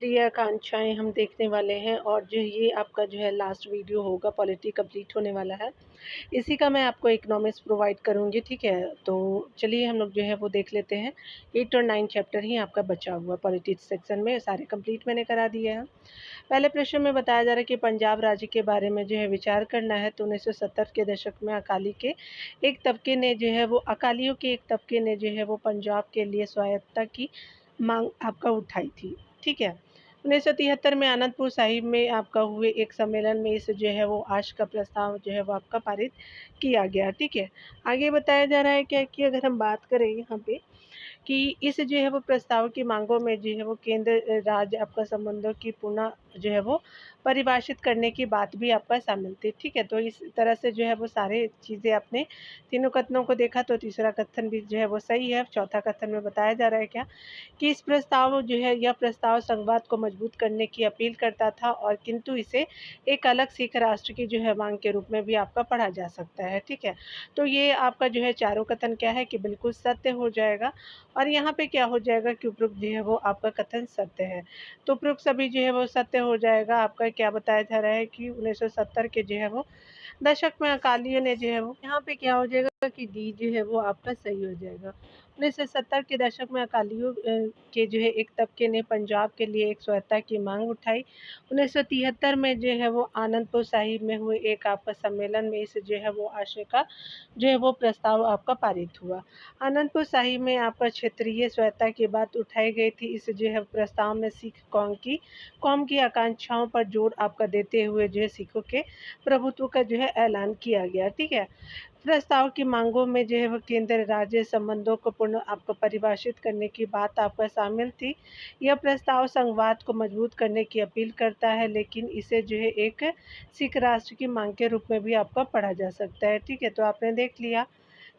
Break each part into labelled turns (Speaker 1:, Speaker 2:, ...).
Speaker 1: प्रिय आकांक्षाएँ हम देखने वाले हैं और जो ये आपका जो है लास्ट वीडियो होगा, पॉलिटी कंप्लीट होने वाला है। इसी का मैं आपको इकोनॉमिक्स प्रोवाइड करूँगी, ठीक है? तो चलिए हम लोग जो है वो देख लेते हैं। 8 और 9 चैप्टर ही आपका बचा हुआ पॉलिटिक्स सेक्शन में, सारे कंप्लीट मैंने करा दिए हैं। पहले प्रश्न में बताया जा रहा है कि पंजाब राज्य के बारे में जो है विचार करना है, तो 1970 के दशक में अकालियों के एक तबके ने जो है वो पंजाब के लिए स्वायत्तता की माँग आपका उठाई थी, ठीक है? 1973 में आनंदपुर साहिब में आपका हुए एक सम्मेलन में इस जो है वो आश का प्रस्ताव जो है वो आपका पारित किया गया, ठीक है? आगे बताया जा रहा है क्या कि अगर हम बात करें यहाँ पे कि इस जो है वो प्रस्ताव की मांगों में जो है वो केंद्र राज्य आपका संबंधों की पुनः जो है वो परिभाषित करने की बात भी आपका शामिल थी, ठीक है? तो इस तरह से जो है वो सारे चीज़ें आपने तीनों कथनों को देखा, तो तीसरा कथन भी जो है वो सही है। चौथा कथन में बताया जा रहा है क्या कि इस प्रस्ताव जो है यह प्रस्ताव संघवाद को मजबूत करने की अपील करता था और किंतु इसे एक अलग सिख राष्ट्र की जो है मांग के रूप में भी आपका पढ़ा जा सकता है, ठीक है? तो ये आपका जो है चारों कथन क्या है कि बिल्कुल सत्य हो जाएगा और यहाँ पे क्या हो जाएगा कि उपरोक्त जो है वो आपका कथन सत्य है। तो उपरोक्त सभी जो है वो सत्य हो जाएगा। आपका क्या बताया जा रहा है कि 1970 के जो है वो दशक में अकालियों ने जो है वो यहाँ पे क्या हो जाएगा कि डी जो है वो आपका सही हो जाएगा। 1970 के दशक में अकालियों के जो है एक तबके ने पंजाब के लिए एक स्वायत्तता की मांग उठाई। 1973 में जो है वो आनंदपुर साहिब में हुए एक आपका सम्मेलन में इस जो है वो आशय का जो है वो प्रस्ताव आपका पारित हुआ। आनंदपुर साहिब में आपका क्षेत्रीय स्वायत्तता की बात उठाई गई थी। इस जो है प्रस्ताव में सिख कौम की आकांक्षाओं पर जोर आपका देते हुए जो है सिखों के प्रभुत्व का जो है ऐलान किया गया, ठीक है? प्रस्ताव की मांगों में जो है वो केंद्र राज्य संबंधों को पुनः आपको परिभाषित करने की बात आपका शामिल थी। यह प्रस्ताव संघवाद को मजबूत करने की अपील करता है, लेकिन इसे जो है एक सिख राष्ट्र की मांग के रूप में भी आपका पढ़ा जा सकता है, ठीक है? तो आपने देख लिया।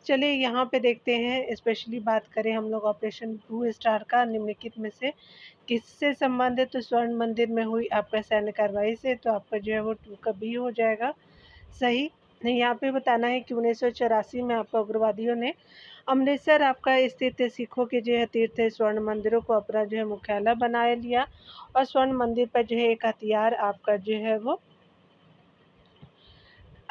Speaker 1: चलिए यहाँ पे देखते हैं, स्पेशली बात करें हम लोग ऑपरेशन ब्लू स्टार का निम्नलिखित में से किससे संबंधित? तो स्वर्ण मंदिर में हुई आपका सैन्य कार्रवाई से, तो आपका जो है वो 2 का बी हो जाएगा सही। यहाँ पे बताना है कि 1984 में आपका उग्रवादियों ने अमृतसर आपका स्थित सिखों के जो है तीर्थ स्वर्ण मंदिरों को अपना जो है मुख्यालय बना लिया और स्वर्ण मंदिर पर जो है एक हथियार आपका जो है वो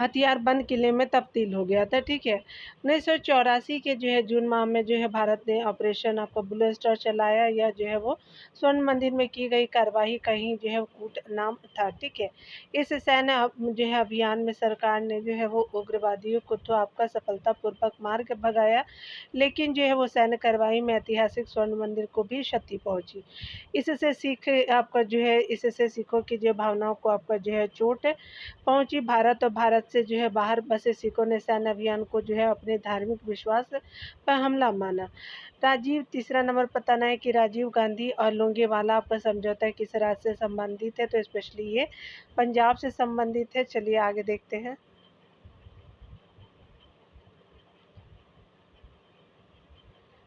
Speaker 1: हथियार बंद किले में तब्दील हो गया था, ठीक है? 1984 के जो है जून माह में जो है भारत ने ऑपरेशन आपका ब्लू स्टार चलाया। या जो है वो स्वर्ण मंदिर में की गई कार्रवाई कहीं जो है कूट नाम था, ठीक है? इस सैन्य जो है अभियान में सरकार ने जो है वो उग्रवादियों को तो आपका सफलतापूर्वक मार के भगाया, लेकिन जो है वो सैन्य कार्रवाई में ऐतिहासिक स्वर्ण मंदिर को भी क्षति पहुंची। इससे सिखों की जो भावनाओं को आपका जो है चोट पहुंची। भारत और भारत से जो है बाहर बसे सिखों ने सैन्य अभियान को जो है अपने धार्मिक विश्वास पर हमला माना। तीसरा नंबर बताना है कि राजीव गांधी और लोंगेवाला आपका समझौता किस राज्य से संबंधित है? तो स्पेशली ये पंजाब से संबंधित है। चलिए आगे देखते हैं।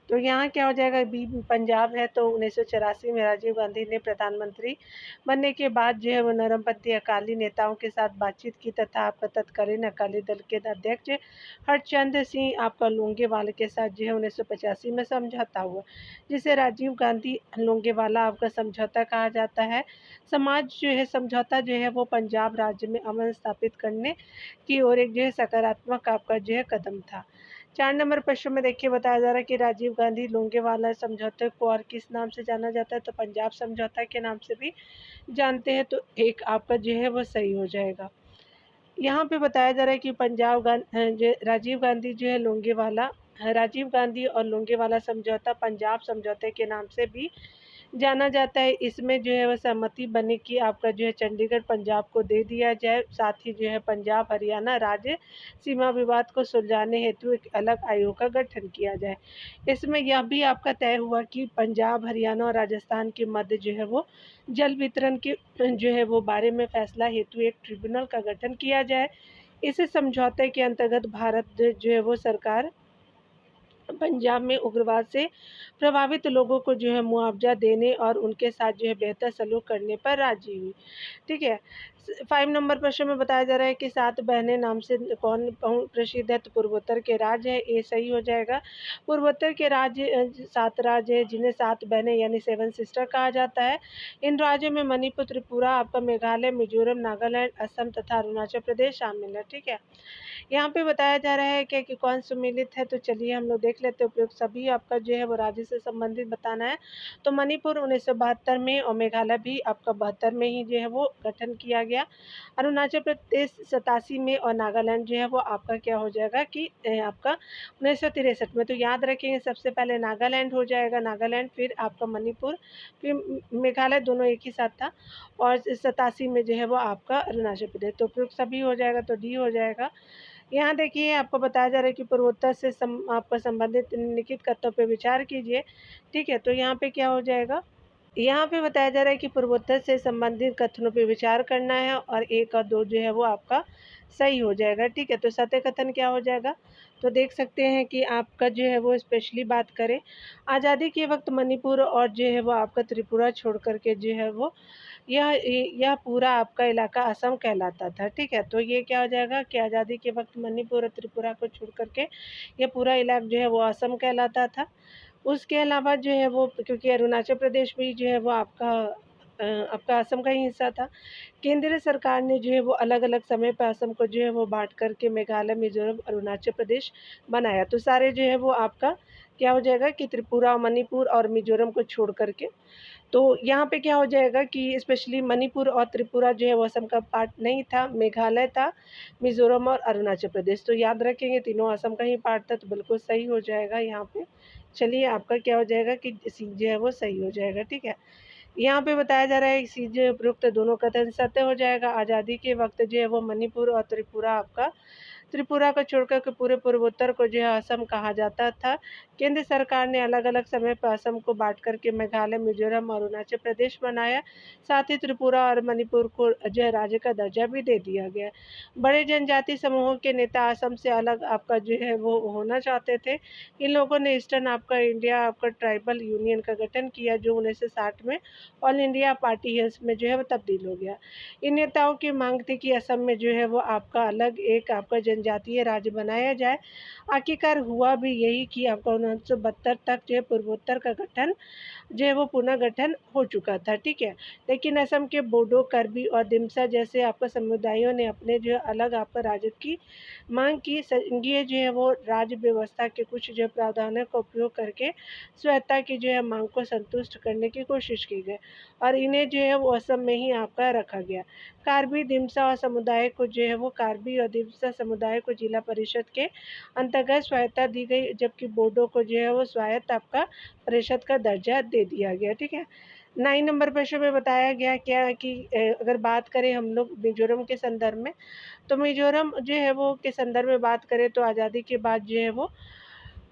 Speaker 1: तो यहाँ क्या हो जाएगा, बी पंजाब है। तो 1984 में राजीव गांधी ने प्रधानमंत्री बनने के बाद जो है वो नरमपंथी अकाली नेताओं के साथ बातचीत की तथा आपका तत्कालीन अकाली दल के अध्यक्ष हरचंद सिंह आपका लोंगेवाला के साथ जो है 1985 में समझौता हुआ, जिसे राजीव गांधी लोंगेवाला आपका समझौता कहा जाता है। समझौता जो है वो पंजाब राज्य में अमन स्थापित करने की ओर एक जो है सकारात्मक आपका जो है कदम था। 4 नंबर प्रश्न में देखिए बताया जा रहा है कि राजीव गांधी लोंगेवाला समझौते को और किस नाम से जाना जाता है? तो पंजाब समझौता के नाम से भी जानते हैं। तो एक आपका जो है वो सही हो जाएगा। यहाँ पे बताया जा रहा है कि राजीव गांधी और लोंगेवाला समझौता पंजाब समझौते के नाम से भी जाना जाता है। इसमें जो है वह सहमति बनी कि आपका जो है चंडीगढ़ पंजाब को दे दिया जाए, साथ ही जो है पंजाब हरियाणा राज्य सीमा विवाद को सुलझाने हेतु एक अलग आयोग का गठन किया जाए। इसमें यह भी आपका तय हुआ कि पंजाब हरियाणा और राजस्थान के मध्य जो है वो जल वितरण के जो है वो बारे में फैसला हेतु एक ट्रिब्यूनल का गठन किया जाए। इस समझौते के अंतर्गत भारत जो है वो सरकार पंजाब में उग्रवाद से प्रभावित लोगों को जो है मुआवजा देने और उनके साथ जो है बेहतर सलूक करने पर राजी हुई। ठीक है। 5 नंबर प्रश्न में बताया जा रहा है कि 7 बहनें नाम से कौन प्रसिद्ध है? तो पूर्वोत्तर के राज्य है, ये सही हो जाएगा। पूर्वोत्तर के राज्य 7 राज्य हैं जिन्हें 7 बहनें यानी 7 सिस्टर कहा जाता है। इन राज्यों में मणिपुर, त्रिपुरा, आपका मेघालय, मिज़ोरम, नागालैंड, असम तथा अरुणाचल प्रदेश शामिल है। ठीक है। यहाँ पे बताया जा रहा है क्या कि कौन सम्मिलित है, तो चलिए हम लोग देख लेते हैं। उपयुक्त सभी आपका जो है वो राज्य से संबंधित बताना है। तो मणिपुर 1972 में और मेघालय भी आपका 72 में ही जो है वो गठन किया गया। अरुणाचल प्रदेश 87 में और नागालैंड जो है वो आपका क्या हो जाएगा कि आपका 1963 में। तो याद रखेंगे सबसे पहले नागालैंड हो जाएगा, नागालैंड, फिर आपका मणिपुर, फिर मेघालय, दोनों एक ही साथ था। और 87 में जो है वो आपका अरुणाचल प्रदेश। तो उपयुक्त सभी हो जाएगा, तो डी हो जाएगा। यहाँ देखिए आपको बताया जा रहा है कि पूर्वोत्तर से आपका संबंधित निम्नलिखित कथनों पे विचार कीजिए। ठीक है, तो यहाँ पे क्या हो जाएगा? यहाँ पे बताया जा रहा है कि पूर्वोत्तर से संबंधित कथनों पे विचार करना है और 1 और 2 जो है वो आपका सही हो जाएगा। ठीक है, तो सत्य कथन क्या हो जाएगा? तो देख सकते हैं कि आपका जो है वो स्पेशली बात करें, आज़ादी के वक़्त मणिपुर और जो है वो आपका त्रिपुरा छोड़ कर के जो है वो यह पूरा आपका इलाका असम कहलाता था। ठीक है, तो ये क्या हो जाएगा कि आज़ादी के वक़्त मणिपुर और त्रिपुरा को छोड़ कर के ये पूरा इलाका जो है वो असम कहलाता था। उसके अलावा जो है वो क्योंकि अरुणाचल प्रदेश भी जो है वो आपका असम का ही हिस्सा था। केंद्र सरकार ने जो है वो अलग-अलग समय पे असम को जो है वो बाँट कर के मेघालय, मिज़ोरम, अरुणाचल प्रदेश बनाया। तो सारे जो है वो आपका क्या हो जाएगा कि त्रिपुरा, मणिपुर और मिज़ोरम को छोड़ कर के। तो यहाँ पे क्या हो जाएगा कि स्पेशली मणिपुर और त्रिपुरा जो है वो असम का पार्ट नहीं था, मेघालय था, मिज़ोरम और अरुणाचल प्रदेश। तो याद रखेंगे तीनों असम का ही पार्ट था, तो बिल्कुल सही हो जाएगा यहाँ पे। चलिए आपका क्या हो जाएगा कि सी जो है वो सही हो जाएगा। ठीक है। यहाँ पे बताया जा रहा है कि सी जो उपरोक्त दोनों कथन सत्य हो जाएगा। आज़ादी के वक़्त जो है वो मणिपुर और त्रिपुरा को छोड़कर के पूरे पूर्वोत्तर को जो है असम कहा जाता था। केंद्र सरकार ने अलग-अलग समय पर असम को बाँट कर के मेघालय, मिज़ोरम और अरुणाचल प्रदेश बनाया। साथ ही त्रिपुरा और मणिपुर को जो है राज्य का दर्जा भी दे दिया गया। बड़े जनजाति समूहों के नेता असम से अलग आपका जो है वो होना चाहते थे। इन लोगों ने ईस्टर्न आपका इंडिया आपका ट्राइबल यूनियन का गठन किया जो 1960 में ऑल इंडिया पार्टी हिल्स में जो है वो तब्दील हो गया। इन नेताओं की मांग थी कि असम में जो है वो आपका अलग एक आपका जनजातीय राज्य बनाया जाए। आखिरकार हुआ भी यही कि आपका 1972 तक जो है पूर्वोत्तर का गठन जो है वो पुनर्गठन हो चुका था। ठीक है। लेकिन असम के बोडो, कर्बी और दिमसा जैसे आपका समुदायों ने अपने जो है अलग आपका राज्य की मांग की। संघीय जो है वो राज्य व्यवस्था के कुछ जो प्रावधानों का उपयोग करके स्वायत्ता की जो है मांग को संतुष्ट करने की कोशिश की गई और इन्हें जो है वो असम में ही आपका रखा गया। कार्बी दिमसा और समुदाय को जो है वो कार्बी और दिमसा समुदाय को जिला परिषद के अंतर्गत स्वायत्ता दी गई जबकि बोडो को जो है वो स्वायत्त आपका परिषद का दर्जा दे दिया गया। ठीक है। 9 नंबर प्रश्न में बताया गया क्या कि अगर बात करें हम लोग मिजोरम के संदर्भ में, तो मिजोरम जो है वो के संदर्भ में बात करें तो आज़ादी के बाद जो है वो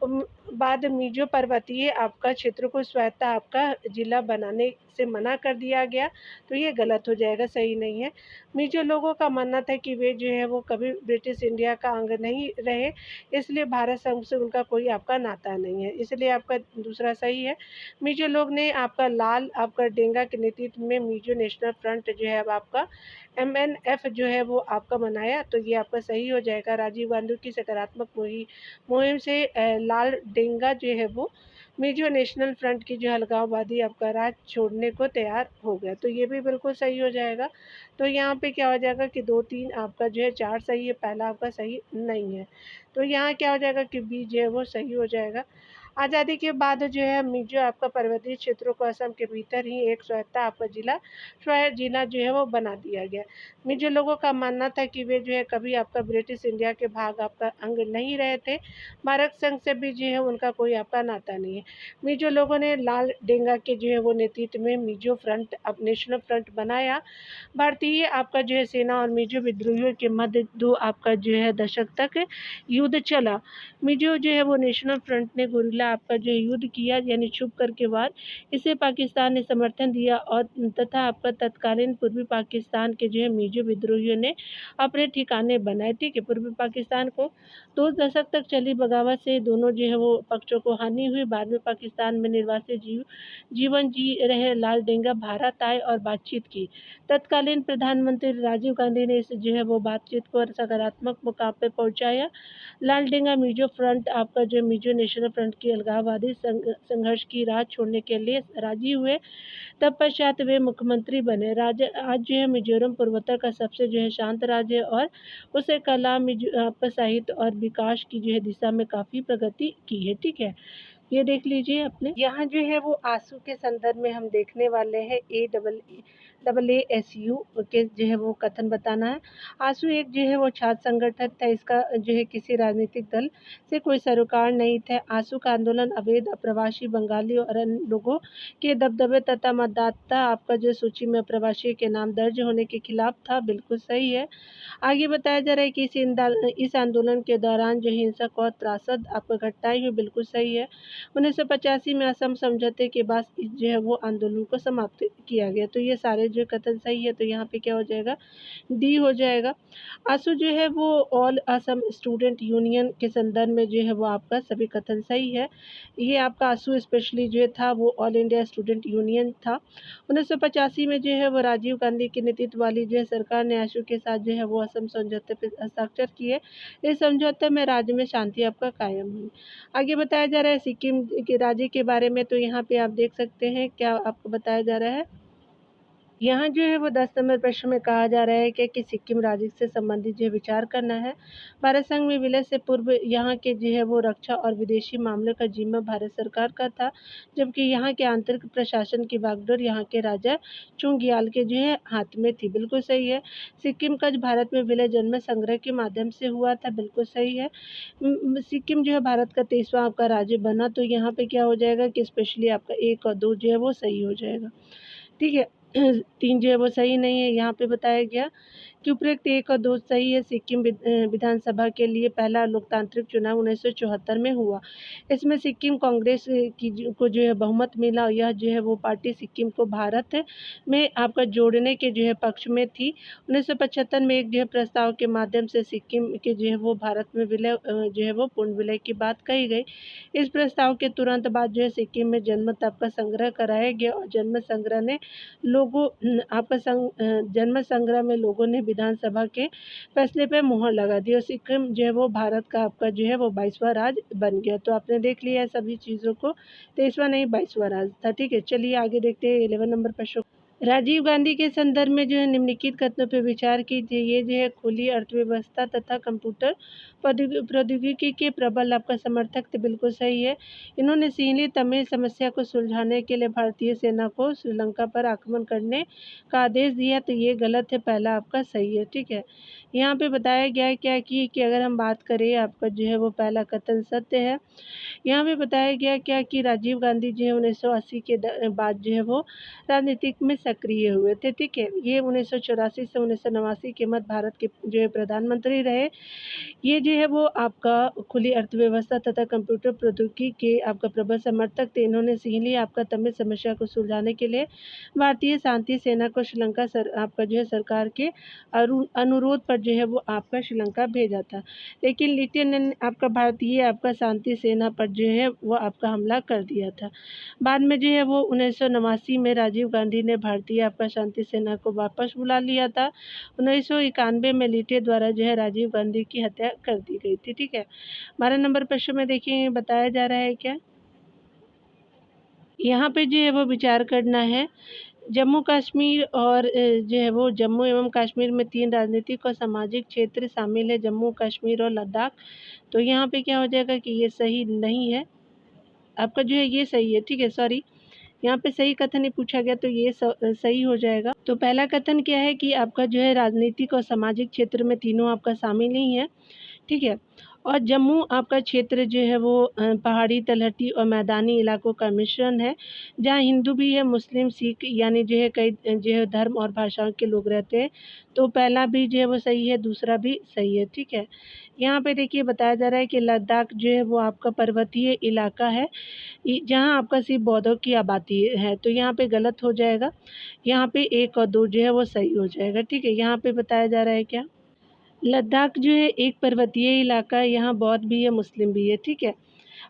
Speaker 1: उम, बाद मिजो पर्वतीय आपका क्षेत्र को स्वायत्त आपका जिला बनाने से मना कर दिया गया, तो ये गलत हो जाएगा, सही नहीं है। मिजो लोगों का मानना था कि वे जो है वो कभी ब्रिटिश इंडिया का अंग नहीं रहे, इसलिए भारत संघ से उनका कोई आपका नाता नहीं है, इसलिए आपका दूसरा सही है। मिजो लोग ने आपका लाल आपका डेंगा के नेतृत्व में मिजो नेशनल फ्रंट जो है अब आपका एमएनएफ जो है वो आपका बनाया, तो ये आपका सही हो जाएगा। राजीव गांधी की सकारात्मक मुहिम से लाल डेंगा जो है वो मिजो नेशनल फ्रंट की जो अलगाववादी आपका राज छोड़ने को तैयार हो गया, तो ये भी बिल्कुल सही हो जाएगा। तो यहाँ पे क्या हो जाएगा कि 2-3 आपका जो है 4 सही है, पहला आपका सही नहीं है। तो यहाँ क्या हो जाएगा कि बी जो है वो सही हो जाएगा। आज़ादी के बाद जो है मिजो आपका पर्वतीय क्षेत्रों को असम के भीतर ही एक स्वायत्त आपका जिला जो है वो बना दिया गया। मिजो लोगों का मानना था कि वे जो है कभी आपका ब्रिटिश इंडिया के भाग आपका अंग नहीं रहे थे। भारत संघ से भी जो है उनका कोई आपका नाता नहीं है। मिजो लोगों ने लाल डेंगा के जो है वो नेतृत्व में मिजो फ्रंट अब नेशनल फ्रंट बनाया। भारतीय आपका जो है सेना और मिजो विद्रोहियों के मध्य 2 आपका जो है दशक तक युद्ध चला। मिजो जो है वो नेशनल फ्रंट ने गुरिल्ला पहला आपका जो युद्ध किया यानी छुप करके वार, इसे पाकिस्तान ने समर्थन दिया और तथा आपका तत्कालीन पूर्वी पाकिस्तान के जो है मिजो विद्रोहियों ने अपने ठिकाने बनाए। ठीक है, पूर्वी पाकिस्तान को 2 दशक तक चली बगावत से दोनों जो है वो पक्षों को हानि हुई। बाद में पाकिस्तान में निर्वासित जीवन जी रहे लाल डेंगा भारत आए और बातचीत की। तत्कालीन प्रधानमंत्री राजीव गांधी ने इस जो है वो बातचीत को सकारात्मक मुकाम पे पहुंचाया। लाल डेंगा मिजो फ्रंट आपका जो मिजो नेशनल फ्रंट की अलगाववादी संघर्ष की राह छोड़ने के लिए राजी हुए। तत्पश्चात वे मुख्यमंत्री बने। आज जो है मिजोरम पूर्वोत्तर का सबसे जो है शांत राज्य है और उसे कला आपका साहित्य और विकास की जो है दिशा में काफ़ी प्रगति की है। ठीक है, ये देख लीजिए अपने यहाँ जो है वो आंसू के संदर्भ में हम देखने वाले हैं AAASU के जो है वो कथन बताना है। आंसू एक जो है वो छात्र संगठन था, इसका जो है किसी राजनीतिक दल से कोई सरोकार नहीं था। आंसू का आंदोलन अवैध अप्रवासी बंगाली और अन्य लोगों के दबदबे तथा मतदाता आपका जो सूची में प्रवासी के नाम दर्ज होने के खिलाफ था। बिल्कुल सही है। आगे बताया जा रहा है कि इस आंदोलन के दौरान जो हिंसक और त्रासद आपको घटनाएं हुई। बिल्कुल सही है। 1985 में असम समझौते के बाद जो है वो आंदोलन को समाप्त किया गया। तो ये सारे जो कथन सही है, तो यहाँ पे क्या हो जाएगा, डी हो जाएगा। आंसू जो है वो ऑल असम स्टूडेंट यूनियन के संदर्भ में जो है वो आपका सभी कथन सही है। ये आपका आंसू स्पेशली जो था वो ऑल इंडिया स्टूडेंट यूनियन था। 1985 में जो है वो राजीव गांधी के नेतृत्व वाली जो है सरकार ने आंसू के साथ जो है वो असम समझौते पर हस्ताक्षर किए। इस समझौते में राज्य में शांति आपका कायम हुई। आगे बताया जा रहा है सिक्किम के राज्य के बारे में। तो यहाँ पे आप देख सकते हैं क्या आपको बताया जा रहा है। यहाँ जो है वो 10 नंबर प्रश्न में कहा जा रहा है कि सिक्किम राज्य से संबंधित जो है विचार करना है। भारत संघ में विलय से पूर्व यहाँ के जो है वो रक्षा और विदेशी मामलों का जिम्मा भारत सरकार का था, जबकि यहाँ के आंतरिक प्रशासन की बागडोर यहाँ के राजा चुंगियाल के जो है हाथ में थी। बिल्कुल सही है। सिक्किम का भारत में विलय जन्म संग्रह के माध्यम से हुआ था। बिल्कुल सही है। सिक्किम जो है भारत का 23वां आपका राज्य बना। तो यहाँ पे क्या हो जाएगा कि स्पेशली आपका 1 और 2 जो है वो सही हो जाएगा। ठीक है, 3 जो है वो सही नहीं है। यहाँ पे बताया गया कि उपरोक्त 1 और 2 सही है। सिक्किम विधानसभा के लिए पहला लोकतांत्रिक चुनाव 1974 में हुआ। इसमें सिक्किम कांग्रेस को जो है बहुमत मिला और यह जो है वो पार्टी सिक्किम को भारत में आपका जोड़ने के जो है पक्ष में थी। 1975 में एक जो है प्रस्ताव के माध्यम से सिक्किम के जो है वो भारत में विलय जो है वो पूर्ण विलय की बात कही गई। इस प्रस्ताव के तुरंत बाद जो है सिक्किम में जनमत आपका संग्रह कराया गया और जनमत संग्रह ने आपका जनमत संग्रह में लोगों ने विधानसभा के फैसले पे मुहर लगा दी और सिक्किम जो है वो भारत का आपका जो है वो 22वां राज्य बन गया। तो आपने देख लिया है सभी चीज़ों को, 23वां नहीं 22वां राज्य था। ठीक है, चलिए आगे देखते हैं 11 नंबर प्रश्न। राजीव गांधी के संदर्भ में जो है निम्नलिखित कथनों पर विचार कीजिए। ये जो है खुली अर्थव्यवस्था तथा कंप्यूटर प्रौद्योगिकी के प्रबल आपका समर्थक थे। बिल्कुल सही है। इन्होंने सिंहली तमिल समस्या को सुलझाने के लिए भारतीय सेना को श्रीलंका पर आक्रमण करने का आदेश दिया। तो ये गलत है, पहला आपका सही है। ठीक है, यहाँ पे बताया गया है क्या कि अगर हम बात करें आपका जो है वो पहला कथन सत्य है। यहाँ पे बताया गया क्या कि राजीव गांधी जो है 1980 के बाद जो है वो राजनीतिक में सक्रिय हुए थे। ठीक है, ये 1984 से 1989 के मध्य भारत के जो है प्रधानमंत्री रहे। ये जो है वो आपका खुली अर्थव्यवस्था तथा कंप्यूटर प्रौद्योगिकी के आपका प्रबल समर्थक थे। इन्होंने सिंहली आपका तमिल समस्या को सुलझाने के लिए भारतीय शांति सेना को श्रीलंका आपका जो है सरकार के अनुरोध पर जो है वो आपका श्रीलंका भेजा था, लेकिन लिटिन ने आपका भारतीय आपका शांति सेना पर जो है वो आपका हमला कर दिया था। बाद में जो है वो 1989 में राजीव गांधी ने भारतीय आपका शांति सेना को वापस बुला लिया था। 1991 में लिटे द्वारा जो है राजीव गांधी की हत्या कर दी गई थी। ठीक है, 12 नंबर प्रश्न में देखिए बताया जा रहा है क्या, यहाँ पे जो है वो विचार करना है। जम्मू कश्मीर और जो है वो जम्मू एवं कश्मीर में 3 राजनीतिक और सामाजिक क्षेत्र शामिल है, जम्मू कश्मीर और लद्दाख। तो यहाँ पे क्या हो जाएगा कि ये सही नहीं है, आपका जो है ये सही है। ठीक है, सॉरी, यहाँ पे सही कथन ही पूछा गया तो ये सही हो जाएगा। तो पहला कथन क्या है कि आपका जो है राजनीतिक और सामाजिक क्षेत्र में तीनों आपका शामिल नहीं है। ठीक है, और जम्मू आपका क्षेत्र जो है वो पहाड़ी, तलहटी और मैदानी इलाकों का मिश्रण है, जहाँ हिंदू भी है, मुस्लिम, सिख यानी जो है कई जो है धर्म और भाषाओं के लोग रहते हैं। तो पहला भी जो है वो सही है, दूसरा भी सही है, ठीक है। यहाँ पे देखिए बताया जा रहा है कि लद्दाख जो है वो आपका पर्वतीय इलाका है, जहाँ आपका सिर्फ बौद्धों की आबादी है, तो यहाँ पे गलत हो जाएगा। यहाँ पे 1 और 2 जो है वो सही हो जाएगा, ठीक है। यहाँ पे बताया जा रहा है क्या? लद्दाख जो है एक पर्वतीय इलाका है, यहाँ बौद्ध भी है, मुस्लिम भी है, ठीक है।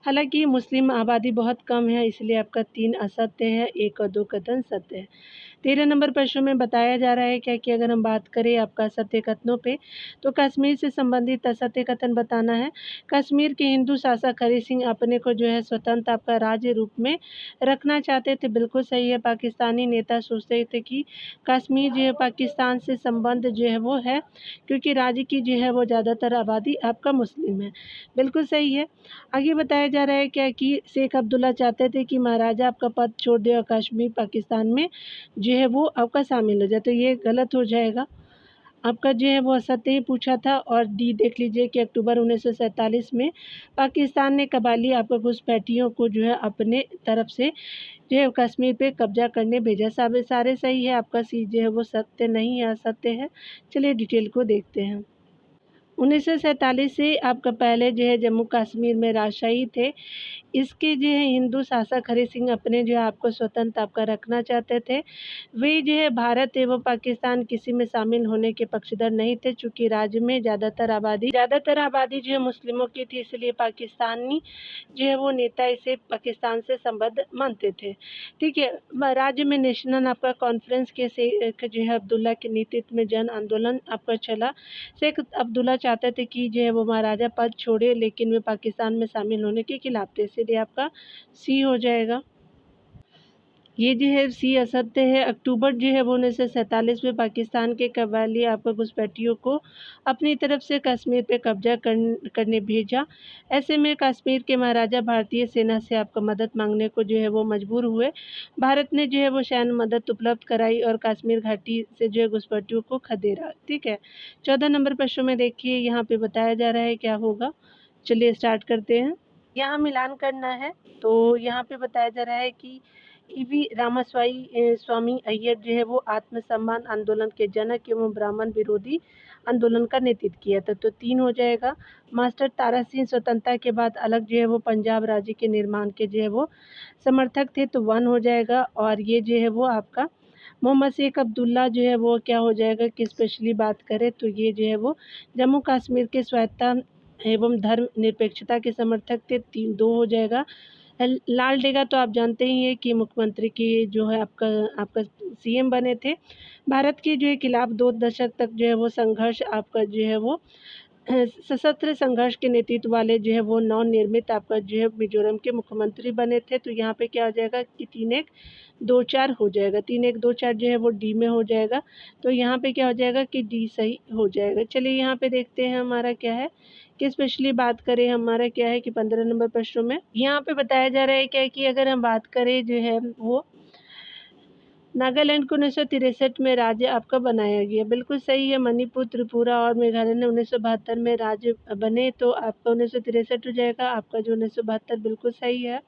Speaker 1: हालाँकि मुस्लिम आबादी बहुत कम है, इसलिए आपका 3 असत्य है, 1 और 2 कथन सत्य है। 13 नंबर प्रश्न में बताया जा रहा है क्या कि अगर हम बात करें आपका असत्य कथनों पे, तो कश्मीर से संबंधित असत्य कथन बताना है। कश्मीर के हिंदू शासक हरि सिंह अपने को जो है स्वतंत्र आपका राज्य रूप में रखना चाहते थे, बिल्कुल सही है। पाकिस्तानी नेता सोचते थे कि कश्मीर जो है पाकिस्तान से संबंध जो है वो है, क्योंकि राज्य की जो है वो ज़्यादातर आबादी आपका मुस्लिम है, बिल्कुल सही है। आगे बताया जा रहा है क्या कि शेख अब्दुल्ला चाहते थे कि महाराजा आपका पद छोड़ दे और कश्मीर पाकिस्तान में जो है वो आपका शामिल हो जाए, तो ये गलत हो जाएगा। आपका जो है वो असत्य ही पूछा था। और डी देख लीजिए कि अक्टूबर 1947 में पाकिस्तान ने कबाली आपका घुसपैठियों को जो है अपने तरफ से जो है कश्मीर पे कब्जा करने भेजा। सारे सही है, आपका सी जो है वो सत्य नहीं है, असत्य है। चलिए डिटेल को देखते हैं। 1947 से आपका पहले जो है जम्मू कश्मीर में राजशाही थे। इसके जो है हिंदू शासक हरि सिंह अपने जो है आपको स्वतंत्र आपका रखना चाहते थे। वे जो है भारत एवं पाकिस्तान किसी में शामिल होने के पक्षधर नहीं थे, चूँकि राज्य में ज़्यादातर आबादी जो है मुस्लिमों की थी, इसलिए पाकिस्तानी जो है वो नेता इसे पाकिस्तान से संबद्ध मानते थे, ठीक है। राज्य में नेशनल आपका कॉन्फ्रेंस के शेख जो है अब्दुल्ला के नेतृत्व में जन आंदोलन आपका चला। शेख अब्दुल्ला चाहते थे कि जो है वो महाराजा पद छोड़े, लेकिन वे पाकिस्तान में शामिल होने के खिलाफ थे, इसलिए आपका सी हो जाएगा। ये जो है सी असत्य है। अक्टूबर जो है वो 1947 में पाकिस्तान के कबायली आपका घुसपैठियों को अपनी तरफ से कश्मीर पे कब्जा करने भेजा। ऐसे में कश्मीर के महाराजा भारतीय सेना से आपका मदद मांगने को जो है वो मजबूर हुए। भारत ने जो है वो सैन्य मदद उपलब्ध कराई और कश्मीर घाटी से जो है घुसपैठियों को खदेड़ा, ठीक है। 14 नंबर प्रश्न में देखिए यहाँ पे बताया जा रहा है क्या होगा। चलिए स्टार्ट करते हैं। यहाँ मिलान करना है, तो यहाँ पे बताया जा रहा है कि ईवी रामास्वामी स्वामी अय्यर जो है वो आत्मसम्मान आंदोलन के जनक एवं ब्राह्मण विरोधी आंदोलन का नेतृत्व किया था, तो 3 हो जाएगा। मास्टर तारा सिंह स्वतंत्रता के बाद अलग जो है वो पंजाब राज्य के निर्माण के जो है वो समर्थक थे, तो 1 हो जाएगा। और ये जो है वो आपका मोहम्मद शेख अब्दुल्ला जो है वो क्या हो जाएगा कि स्पेशली बात करें तो ये जो है वो जम्मू कश्मीर के स्वायत्तता एवं धर्म निरपेक्षता के समर्थक थे, 2 हो जाएगा। लाल डेगा तो आप जानते ही हैं कि मुख्यमंत्री की जो है आपका सीएम बने थे। भारत के जो है खिलाफ 2 दशक तक जो है वो संघर्ष आपका जो है वो सशस्त्र संघर्ष के नेतृत्व वाले जो है वो नवनिर्मित आपका जो है मिजोरम के मुख्यमंत्री बने थे, तो यहाँ पे क्या हो जाएगा कि 3-1-2-4 हो जाएगा। 3-1-2-4 जो है वो डी में हो जाएगा, तो यहाँ पे क्या हो जाएगा कि डी सही हो जाएगा। चलिए यहाँ पे देखते हैं हमारा क्या है कि स्पेशली बात करें हमारा क्या है कि 15 नंबर प्रश्नों में यहाँ पे बताया जा रहा है क्या कि अगर हम बात करें जो है वो नागालैंड को 1963 में राज्य आपका बनाया गया, बिल्कुल सही है। मणिपुर, त्रिपुरा और मेघालय ने 1972 में राज्य बने, तो आपका 1963 हो जाएगा। आपका जो 1972 बिल्कुल सही है।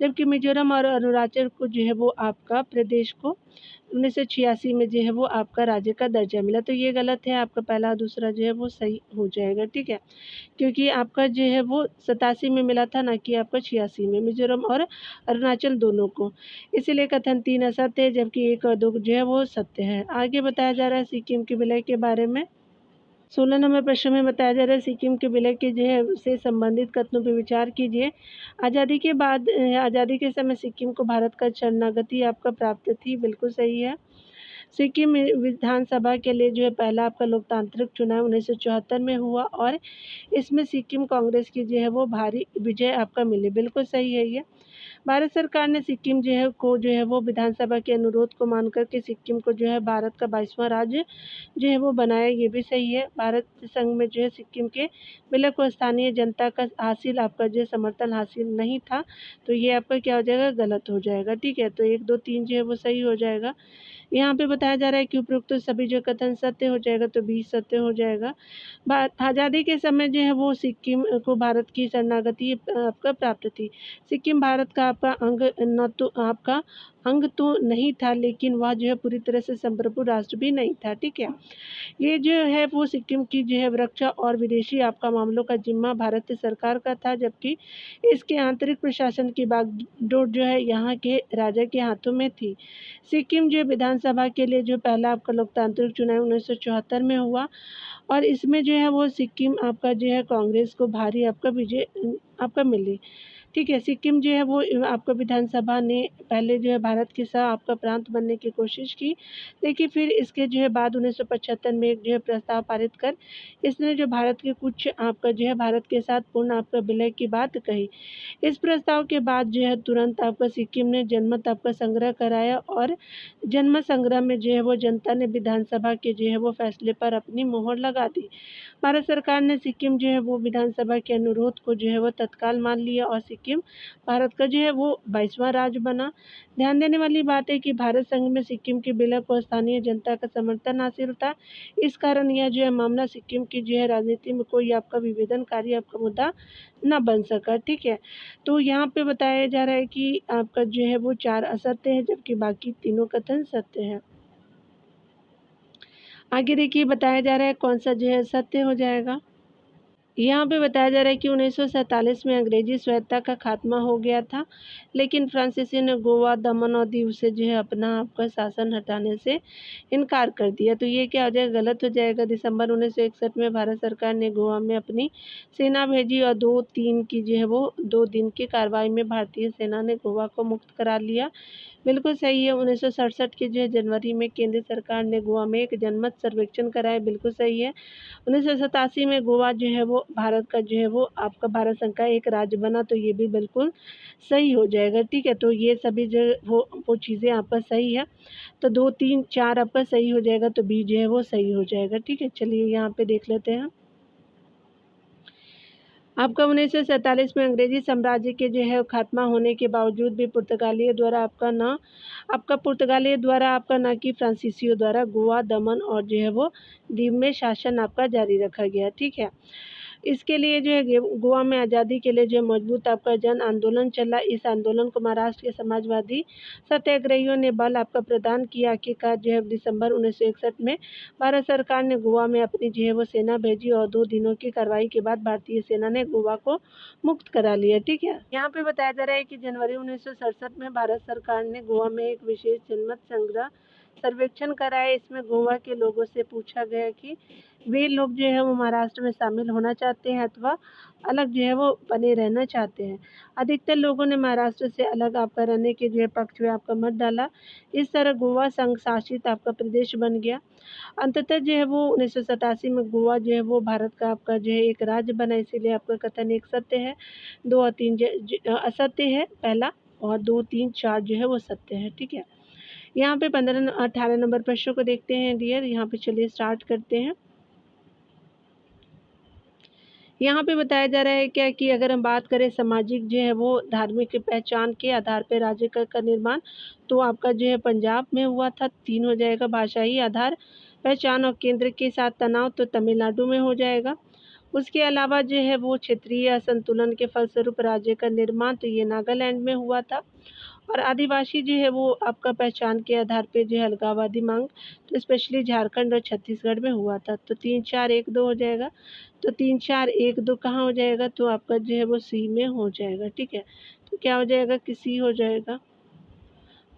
Speaker 1: जबकि मिजोरम और अरुणाचल को जो है वो आपका प्रदेश को 1986 में जो है वो आपका राज्य का दर्जा मिला, तो ये गलत है। आपका पहला दूसरा जो है वो सही हो जाएगा, ठीक है। क्योंकि आपका जो है वो 87 में मिला था, ना कि आपका 86 में, मिजोरम और अरुणाचल दोनों को। इसीलिए कथन 3 असत्य है, जबकि 1 और 2 जो है वो सत्य है। आगे बताया जा रहा है सिक्किम के विलय के बारे में। 16 नंबर प्रश्न में बताया जा रहा है सिक्किम के विलय के जो है से संबंधित कथनों पर विचार कीजिए। आज़ादी के बाद आज़ादी के समय सिक्किम को भारत का शरणागति आपका प्राप्त थी, बिल्कुल सही है। सिक्किम विधानसभा के लिए जो है पहला आपका लोकतांत्रिक चुनाव 1974 में हुआ और इसमें सिक्किम कांग्रेस की जो है वो भारी विजय आपका मिली, बिल्कुल सही है ये। भारत सरकार ने सिक्किम जो है वो विधानसभा के अनुरोध को मानकर के सिक्किम को जो है भारत का 22वां राज्य जो है वो बनाया, ये भी सही है। भारत संघ में जो है सिक्किम के विलय को स्थानीय जनता का आपका जो समर्थन हासिल नहीं था, तो ये आपका क्या हो जाएगा, गलत हो जाएगा, ठीक है। तो 1, 2, 3 जो है वो सही हो जाएगा। यहाँ पे बताया जा रहा है कि उपरोक्त तो सभी जो कथन सत्य हो जाएगा, तो बी सत्य हो जाएगा। आज़ादी के समय जो है वो सिक्किम को भारत की शरणागति आपका प्राप्त थी। सिक्किम भारत का आपका अंग न तो आपका अंग तो नहीं था, लेकिन वह जो है पूरी तरह से संप्रभु राष्ट्र भी नहीं था। ठीक है, ये जो है वो सिक्किम की जो है रक्षा और विदेशी आपका मामलों का जिम्मा भारत सरकार का था, जबकि इसके आंतरिक प्रशासन की बागडोर जो है यहाँ के राजा के हाथों में थी। सिक्किम जो विधानसभा के लिए जो पहला आपका लोकतांत्रिक चुनाव 1974 में हुआ, और इसमें जो है वो सिक्किम आपका जो है कांग्रेस को भारी आपका विजय आपका मिली। ठीक है, सिक्किम जो है वो आपका विधानसभा ने पहले जो है भारत के साथ आपका प्रांत बनने की कोशिश की, लेकिन फिर इसके जो है बाद 1975 में एक जो है प्रस्ताव पारित कर इसने जो भारत के कुछ आपका जो है भारत के साथ पूर्ण आपका विलय की बात कही। इस प्रस्ताव के बाद जो है तुरंत आपका सिक्किम ने जनमत आपका संग्रह कराया, और जनमत संग्रह में जो है वो जनता ने विधानसभा के जो है वो फैसले पर अपनी मोहर लगा दी। भारत सरकार ने सिक्किम जो है वो विधानसभा के अनुरोध को जो है वो तत्काल मान लिया, और सिक्किम भारत का जो है वो 22वां राज्य बना। ध्यान देने वाली बात है कि भारत संघ में सिक्किम के विलय को स्थानीय जनता का समर्थन हासिल था। इस कारण यह जो है मामला सिक्किम की जो है राजनीति में कोई आपका विभेदनकारी आपका मुद्दा न बन सका। ठीक है, तो यहाँ पे बताया जा रहा है कि आपका जो है वो 4 असत्य है, जबकि बाकी तीनों कथन सत्य है। आगे देखिए बताया जा रहा है कौन सा जो है सत्य हो जाएगा। यहाँ पे बताया जा रहा है कि 1947 में अंग्रेजी स्वायत्तता का खात्मा हो गया था, लेकिन फ्रांसीसी ने गोवा, दमन और दीव से जो है अपना आपका शासन हटाने से इनकार कर दिया। तो ये क्या हो जाएगा, गलत हो जाएगा। दिसंबर 1961 में भारत सरकार ने गोवा में अपनी सेना भेजी, और 2-3 की जो है वो 2 दिन की कार्रवाई में भारतीय सेना ने गोवा को मुक्त करा लिया। बिल्कुल सही है। 1967 के जो है जनवरी में केंद्र सरकार ने गोवा में एक जनमत सर्वेक्षण कराया। बिल्कुल सही है। 1987 में गोवा जो है वो भारत का जो है वो आपका भारत संघ का एक राज्य बना, तो ये भी बिल्कुल सही हो जाएगा। ठीक है, तो ये सभी जो वो चीज़ें आपका सही है। तो 2, 3, 4 आपका सही हो जाएगा, तो बी जो है वो सही हो जाएगा। ठीक है, चलिए यहाँ पे देख लेते हैं। आपका 1947 में अंग्रेजी साम्राज्य के जो है खात्मा होने के बावजूद भी पुर्तगालियों द्वारा आपका ना कि फ्रांसीसियों द्वारा गोवा, दमन और जो है वो दीव में शासन आपका जारी रखा गया। ठीक है, इसके लिए जो है गोवा में आज़ादी के लिए जो मजबूत आपका जन आंदोलन चला। इस आंदोलन को महाराष्ट्र के समाजवादी सत्याग्रहियों ने बल आपका प्रदान किया। आखिरकार जो है दिसंबर 1961 में भारत सरकार ने गोवा में अपनी जो है वो सेना भेजी, और 2 दिनों की कार्रवाई के बाद भारतीय सेना ने गोवा को मुक्त करा लिया। ठीक है, यहाँ पे बताया जा रहा है कि जनवरी 1967 में भारत सरकार ने गोवा में एक विशेष जनमत संग्रह सर्वेक्षण कराया। इसमें गोवा के लोगों से पूछा गया कि वे लोग जो है वो महाराष्ट्र में शामिल होना चाहते हैं अथवा अलग जो है वो बने रहना चाहते हैं। अधिकतर लोगों ने महाराष्ट्र से अलग आपका रहने के जो है पक्ष में आपका मत डाला। इस तरह गोवा संघ शासित आपका प्रदेश बन गया। अंततः जो है वो 1987 में गोवा जो है वो भारत का आपका जो है एक राज्य बना। इसीलिए आपका कथन एक सत्य है, 2 और 3 असत्य है पहला, और 2, 3, 4 जो है वो सत्य है। ठीक है, यहाँ पे 15-18 नंबर प्रश्नों को देखते हैं डियर। यहाँ पे चलिए स्टार्ट करते हैं। यहाँ पे बताया जा रहा है क्या कि अगर हम बात करें सामाजिक जो है वो धार्मिक पहचान के आधार पर राज्य का निर्माण, तो आपका जो है पंजाब में हुआ था, 3 हो जाएगा। भाषाई आधार पहचान और केंद्र के साथ तनाव, तो तमिलनाडु में हो जाएगा। उसके अलावा जो है वो क्षेत्रीय असंतुलन के फलस्वरूप राज्य का निर्माण, तो ये नागालैंड में हुआ था। और आदिवासी जो है वो आपका पहचान के आधार पे जो है अलगाववादी मांग, तो स्पेशली झारखंड और छत्तीसगढ़ में हुआ था। तो 3, 4, 1, 2 हो जाएगा। तो 3, 4, 1, 2 कहाँ हो जाएगा, तो आपका जो है वो सी में हो जाएगा। ठीक है, तो क्या हो जाएगा कि सी हो जाएगा।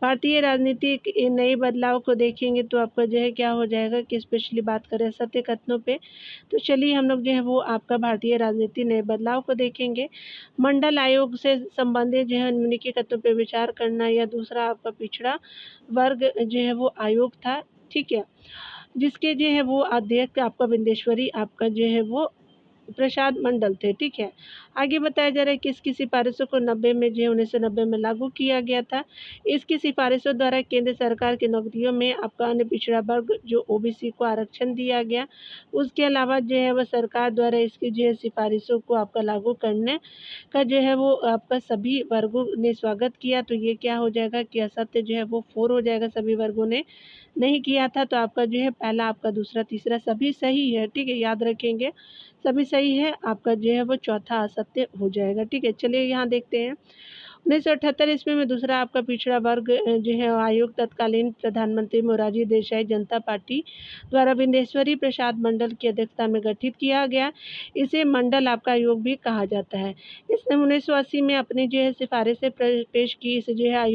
Speaker 1: भारतीय राजनीति के नए बदलाव को देखेंगे तो आपका जो है क्या हो जाएगा कि स्पेशली बात करें सत्य कथनों पे, तो चलिए हम लोग जो है वो आपका भारतीय राजनीति नए बदलाव को देखेंगे। मंडल आयोग से संबंधित जो है निम्नलिखित कथनों पे विचार करना, या दूसरा आपका पिछड़ा वर्ग जो है वो आयोग था। ठीक है, जिसके जो है वो अध्यक्ष आपका बिंदेश्वरी आपका जो है वो प्रसाद मंडल थे, ठीक है। आगे बताया जा रहा है कि इसकी सिफारिशों को 90 में जो है 1990 में लागू किया गया था। इसकी सिफारिशों द्वारा केंद्र सरकार की नौकरियों में आपका अन्य पिछड़ा वर्ग जो ओबीसी को आरक्षण दिया गया। उसके अलावा जो है वो सरकार द्वारा इसकी जो है सिफारिशों को आपका लागू करने का जो है वो आपका सभी वर्गों ने स्वागत किया। तो ये क्या हो जाएगा कि असत्य जो है वो 4 हो जाएगा, सभी वर्गों ने नहीं किया था। तो आपका जो है पहला, आपका दूसरा, तीसरा सभी सही है, ठीक है, याद रखेंगे सभी सही है। आपका जो है वो चौथा असत्य हो जाएगा, ठीक है। चलिए यहाँ देखते हैं 1978 ईस्वी में दूसरा आपका पिछड़ा वर्ग जो है आयोग तत्कालीन प्रधानमंत्री मोरारजी देसाई जनता पार्टी द्वारा बिंदेश्वरी प्रसाद मंडल की अध्यक्षता में गठित किया गया। इसे मंडल आपका आयोग भी कहा जाता है। इसने 1980 में अपनी जो है सिफारिशें पेश की। इस जो है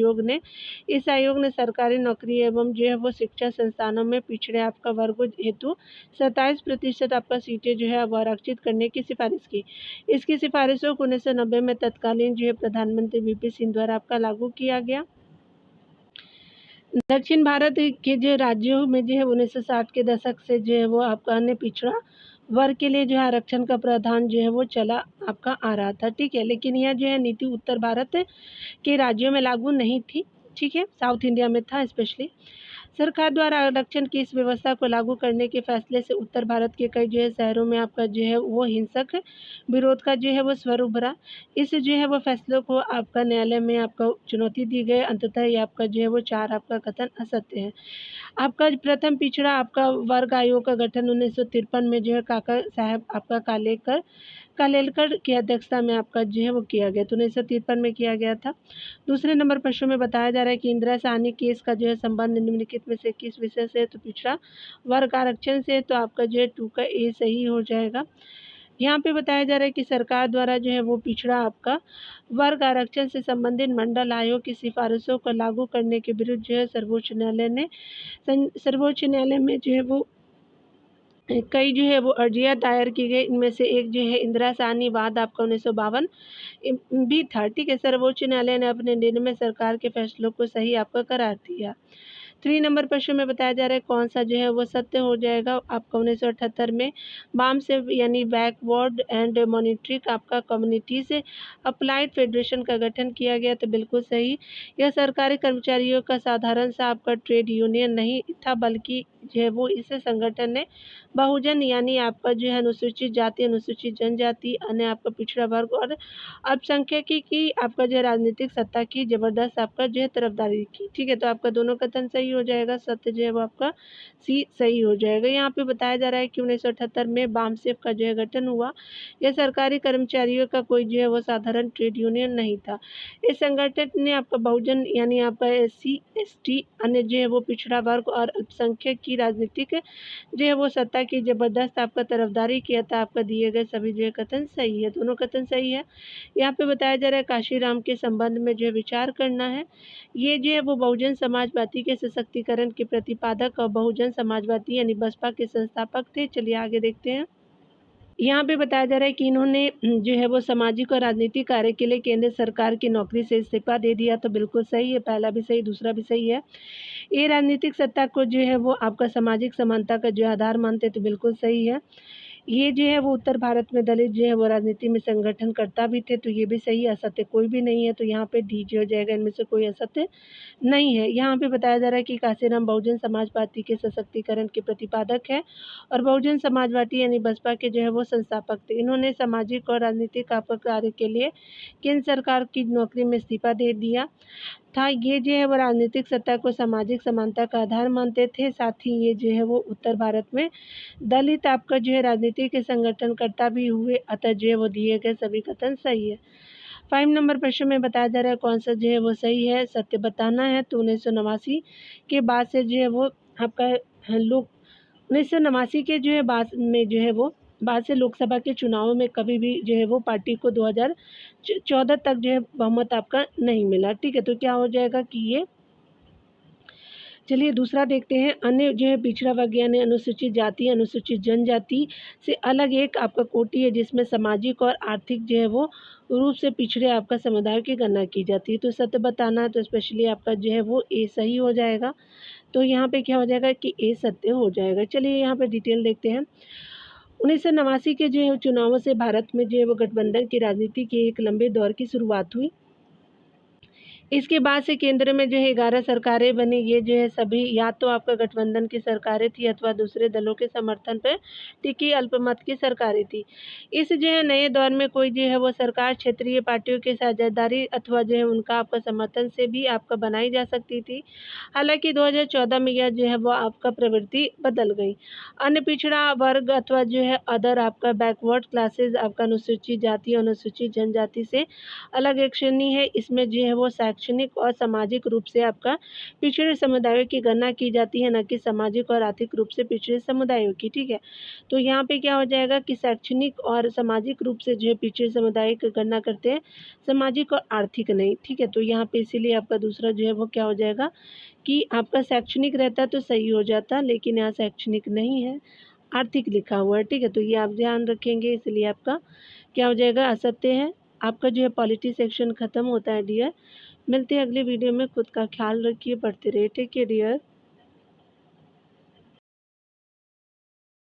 Speaker 1: इस आयोग ने सरकारी नौकरी एवं जो है वो शिक्षा संस्थानों में पिछड़े आपका वर्ग हेतु 27% आपका सीटें जो है वो आरक्षित करने की सिफारिश की। इसकी सिफारिशों को 1990 में तत्कालीन जो है प्रधानमंत्री वीपी सिंह द्वारा आपका लागू किया गया। दक्षिण भारत के जो राज्यों में जो है 1960 के दशक से जो है वो आपका अन्य पिछड़ा वर्ग के लिए जो है आरक्षण का प्रावधान जो है वो चला आपका आ रहा था, ठीक है। लेकिन यह जो है नीति उत्तर भारत के राज्यों में लागू नहीं थी, ठीक है, साउथ इंडिया में था स्पेशली। सरकार द्वारा आरक्षण की इस व्यवस्था को लागू करने के फैसले से उत्तर भारत के कई जो है शहरों में आपका जो है वो हिंसक विरोध का जो है वो स्वर उभरा। इस जो है वो फैसलों को आपका न्यायालय में आपका चुनौती दी गई। अंततः ये आपका जो है वो 4 आपका कथन असत्य है। आपका प्रथम पिछड़ा आपका वर्ग आयोग का गठन 1953 में जो है काका साहब आपका कालेलकर की अध्यक्षता में आपका जो है वो किया गया। तो 1953 में किया गया था। दूसरे नंबर प्रश्न में बताया जा रहा है कि इंदिरा साहनी केस का जो है संबंध निम्नलिखित में से किस विषय से, तो पिछड़ा वर्ग आरक्षण से। तो आपका जो है 2 का ए सही हो जाएगा। यहाँ पे बताया जा रहा है कि सरकार द्वारा जो है वो पिछड़ा आपका वर्ग आरक्षण से संबंधित मंडल आयोग की सिफारिशों को लागू करने के विरुद्ध जो है सर्वोच्च न्यायालय में जो है वो कई जो है वो अर्जियां दायर की गई। इनमें से एक जो है इंदिरा साहनी वाद आपका 1952 भी था, ठीक है। सर्वोच्च न्यायालय ने अपने निर्णय में सरकार के फैसलों को सही आपका करार दिया। 3 नंबर प्रश्न में बताया जा रहा है कौन सा जो है वो सत्य हो जाएगा। आपका 1978 में वाम से यानी बैकवर्ड एंड मॉनिटरिंग आपका कम्युनिटी से अप्लाइड फेडरेशन का गठन किया गया, तो बिल्कुल सही। यह सरकारी कर्मचारियों का साधारण सा आपका ट्रेड यूनियन नहीं था, बल्कि जो है वो इस संगठन ने बहुजन यानी आपका जो है अनुसूचित जाति, अनुसूचित जनजाति, अन्य आपका पिछड़ा वर्ग और अल्पसंख्यक की आपका जो है राजनीतिक सत्ता की जबरदस्त आपका जो है तरफदारी की, ठीक है। तो आपका दोनों कथन सही हो जाएगा, सत्य जो है वो आपका सी सही हो जाएगा। यहाँ पे बताया जा रहा है कि 1978 में बामसेफ का जो है गठन हुआ। यह सरकारी कर्मचारियों का कोई जो है वो साधारण ट्रेड यूनियन नहीं था। इस संगठन ने आपका बहुजन यानी आपका SC ST अन्य जो है वो पिछड़ा वर्ग और अल्पसंख्यक की राजनीतिक जो है वो सत्ता की जबरदस्त आपका तरफदारी किया था। आपका दिए गए सभी जो है कथन सही है, दोनों कथन सही है। यहाँ पे बताया जा रहा है काशीराम के संबंध में जो है विचार करना है। ये जो है वो बहुजन समाजवादी के सशक्तिकरण के प्रतिपादक और बहुजन समाजवादी यानी बसपा के संस्थापक थे। चलिए आगे देखते हैं। यहाँ पे बताया जा रहा है कि इन्होंने जो है वो सामाजिक और राजनीतिक कार्य के लिए केंद्र सरकार की नौकरी से इस्तीफा दे दिया, तो बिल्कुल सही है, पहला भी सही, दूसरा भी सही है। ये राजनीतिक सत्ता को जो है वो आपका सामाजिक समानता का जो आधार मानते, तो बिल्कुल सही है। ये जो है वो उत्तर भारत में दलित जो है वो राजनीति में संगठन करता भी थे, तो ये भी सही, असत्य कोई भी नहीं है। तो यहाँ पे डी जो हो जाएगा, इनमें से कोई असत्य नहीं है। यहाँ पे बताया जा रहा है कि काशीराम बहुजन समाज पार्टी के सशक्तिकरण के प्रतिपादक है और बहुजन समाज पार्टी यानी बसपा के जो है वो संस्थापक थे। इन्होंने सामाजिक और राजनीतिक कार्य के लिए केंद्र सरकार की नौकरी में इस्तीफा दे दिया था। ये जो है वो राजनीतिक सत्ता को सामाजिक समानता का आधार मानते थे। साथ ही ये जो है वो उत्तर भारत में दलित आपका जो है राजनीति के संगठन करता भी हुए, अतः जो है वो दिए गए सभी कथन सही है। 5 नंबर प्रश्न में बताया जा रहा है कौन सा जो है वो सही है, सत्य बताना है। तो 1989 के बाद से जो है वो आपका लोग 1989 के जो है बाद से लोकसभा के चुनावों में कभी भी जो है वो पार्टी को 2014 तक जो है बहुमत आपका नहीं मिला, ठीक है। तो क्या हो जाएगा कि ये, चलिए दूसरा देखते हैं। अन्य जो है पिछड़ा वर्ग यानी अनुसूचित जाति, अनुसूचित जनजाति से अलग एक आपका कोटि है जिसमें सामाजिक और आर्थिक जो है वो रूप से पिछड़े आपका समुदाय की गणना की जाती है। तो सत्य बताना है, तो स्पेशली आपका जो है वो ए सही हो जाएगा। तो यहाँ पे क्या हो जाएगा कि ए सत्य हो जाएगा। चलिए यहाँ पे डिटेल देखते हैं। 1989 के जो है चुनावों से भारत में जो है वो गठबंधन की राजनीति के एक लंबे दौर की शुरुआत हुई। इसके बाद से केंद्र में जो है 11 सरकारें बनी। ये जो है सभी या तो आपका गठबंधन की सरकारें थी अथवा दूसरे दलों के समर्थन पर टिकी अल्पमत की सरकारें थी। इस जो है नए दौर में कोई जो है वो सरकार क्षेत्रीय पार्टियों के साझेदारी अथवा जो है उनका आपका समर्थन से भी आपका बनाई जा सकती थी। हालांकि 2014 में यह जो है वो आपका प्रवृत्ति बदल गई। अन्य पिछड़ा वर्ग अथवा जो है अदर आपका बैकवर्ड क्लासेस आपका अनुसूचित जाति अनुसूचित जनजाति से अलग एक श्रेणी है। इसमें जो है वो शैक्षणिक और सामाजिक रूप से आपका पिछड़े समुदायों की गणना की जाती है, न कि सामाजिक और आर्थिक रूप से पिछड़े समुदायों की। ठीक है, तो यहाँ पे क्या हो जाएगा कि शैक्षणिक और सामाजिक रूप से जो है पिछड़े समुदाय की गणना करते हैं, सामाजिक और आर्थिक नहीं। ठीक है, तो यहाँ पे इसीलिए आपका दूसरा जो है वो क्या हो जाएगा कि आपका शैक्षणिक रहता तो सही हो जाता, लेकिन यहाँ शैक्षणिक नहीं है, आर्थिक लिखा हुआ है। ठीक है, तो ये आप ध्यान रखेंगे, इसलिए आपका क्या हो जाएगा असत्य है। आपका जो है पॉलिटी सेक्शन ख़त्म होता है डियर। मिलते हैं अगले वीडियो में। खुद का ख्याल रखिए, पढ़ते रहिए। Take care dear.